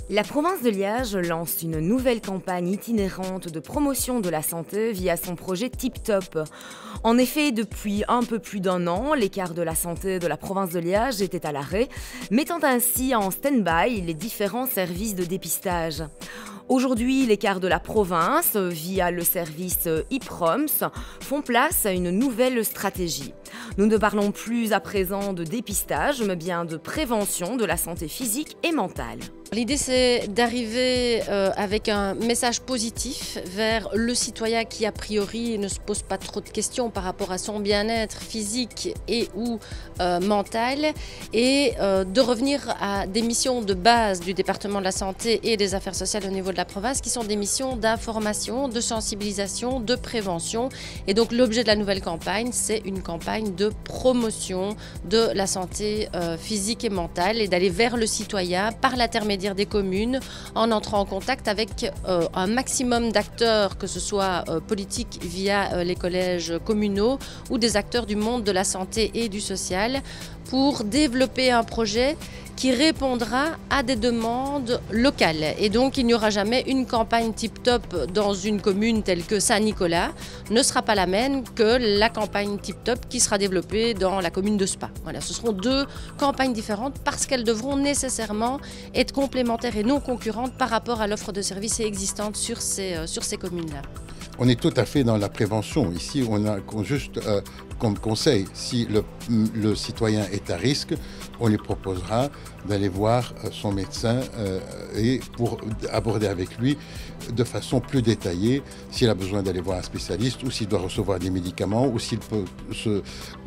La province de Liège lance une nouvelle campagne itinérante de promotion de la santé via son projet Tip Top. En effet, depuis un peu plus d'un an, les quarts de la santé de la province de Liège étaient à l'arrêt, mettant ainsi en stand-by les différents services de dépistage. Aujourd'hui, les quarts de la province, via le service IPROMS, font place à une nouvelle stratégie. Nous ne parlons plus à présent de dépistage, mais bien de prévention de la santé physique et mentale. L'idée, c'est d'arriver avec un message positif vers le citoyen qui, a priori, ne se pose pas trop de questions par rapport à son bien-être physique et ou mental, et de revenir à des missions de base du département de la santé et des affaires sociales au niveau de la province, qui sont des missions d'information, de sensibilisation, de prévention. Et donc, l'objet de la nouvelle campagne, c'est une campagne de promotion de la santé physique et mentale, et d'aller vers le citoyen par l'intermédiaire des communes, en entrant en contact avec un maximum d'acteurs, que ce soit politiques via les collèges communaux ou des acteurs du monde de la santé et du social, pour développer un projet qui répondra à des demandes locales. Et donc, il n'y aura jamais une campagne Tip Top dans une commune telle que Saint-Nicolas, ne sera pas la même que la campagne Tip Top qui sera développée dans la commune de Spa. Voilà, ce seront deux campagnes différentes parce qu'elles devront nécessairement être complémentaires et non concurrentes par rapport à l'offre de services existante sur ces communes-là. On est tout à fait dans la prévention. Ici, on a juste comme conseil, si le citoyen est à risque, on lui proposera d'aller voir son médecin et pour aborder avec lui de façon plus détaillée s'il a besoin d'aller voir un spécialiste ou s'il doit recevoir des médicaments ou s'il peut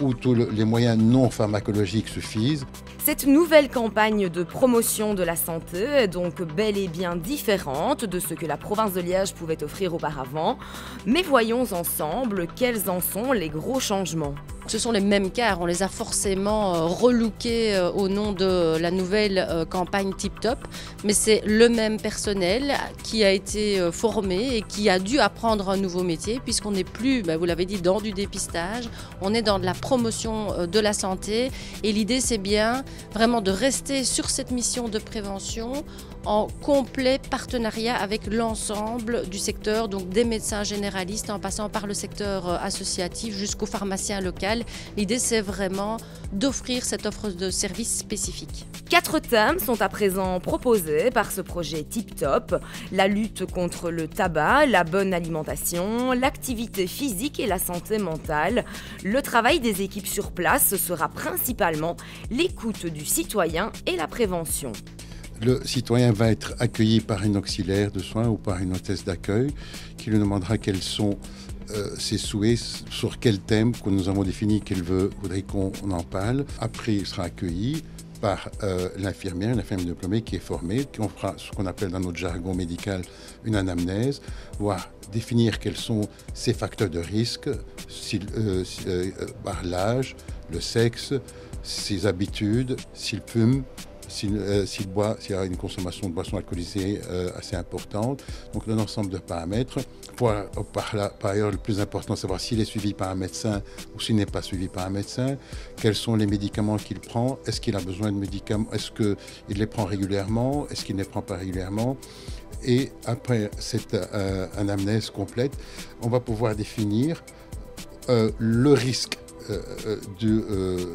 ou tous les moyens non pharmacologiques suffisent. Cette nouvelle campagne de promotion de la santé est donc bel et bien différente de ce que la province de Liège pouvait offrir auparavant. Mais voyons ensemble quels en sont les gros changements. Ce sont les mêmes quarts, on les a forcément relookés au nom de la nouvelle campagne Tip Top, mais c'est le même personnel qui a été formé et qui a dû apprendre un nouveau métier, puisqu'on n'est plus, vous l'avez dit, dans du dépistage, on est dans de la promotion de la santé, et l'idée c'est bien vraiment de rester sur cette mission de prévention en complet partenariat avec l'ensemble du secteur, donc des médecins généralistes en passant par le secteur associatif jusqu'au pharmacien local. L'idée, c'est vraiment d'offrir cette offre de services spécifique. 4 thèmes sont à présent proposés par ce projet Tip Top: la lutte contre le tabac, la bonne alimentation, l'activité physique et la santé mentale. Le travail des équipes sur place sera principalement l'écoute du citoyen et la prévention. Le citoyen va être accueilli par une auxiliaire de soins ou par une hôtesse d'accueil qui lui demandera quels sont ses souhaits, sur quel thème que nous avons défini qu'elle voudrait qu'on en parle. Après, il sera accueilli par l'infirmière diplômée qui est formée, qui on fera ce qu'on appelle dans notre jargon médical une anamnèse, voire définir quels sont ses facteurs de risque, par l'âge, le sexe, ses habitudes, s'il fume, s'il boit, s'il y a une consommation de boissons alcoolisées assez importante. Donc un ensemble de paramètres. Par ailleurs, le plus important, c'est savoir s'il est suivi par un médecin ou s'il n'est pas suivi par un médecin. Quels sont les médicaments qu'il prend? Est-ce qu'il a besoin de médicaments? Est-ce qu'il les prend régulièrement? Est-ce qu'il ne les prend pas régulièrement? Et après cette anamnèse complète, on va pouvoir définir le risque du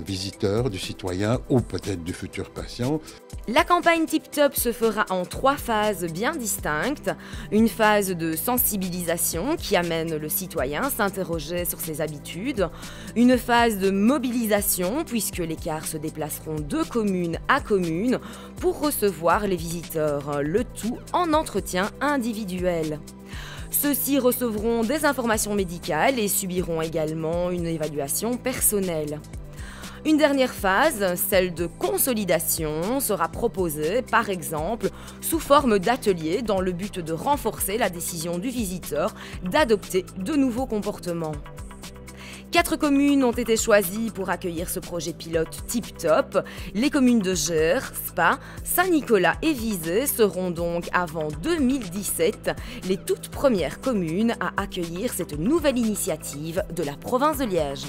visiteur, du citoyen ou peut-être du futur patient. La campagne Tip Top se fera en 3 phases bien distinctes. Une phase de sensibilisation qui amène le citoyen à s'interroger sur ses habitudes. Une phase de mobilisation puisque les cars se déplaceront de commune à commune pour recevoir les visiteurs, le tout en entretien individuel. Ceux-ci recevront des informations médicales et subiront également une évaluation personnelle. Une dernière phase, celle de consolidation, sera proposée, par exemple, sous forme d'atelier dans le but de renforcer la décision du visiteur d'adopter de nouveaux comportements. 4 communes ont été choisies pour accueillir ce projet pilote Tip Top. Les communes de Gers, Spa, Saint-Nicolas et Visé seront donc avant 2017 les toutes premières communes à accueillir cette nouvelle initiative de la province de Liège.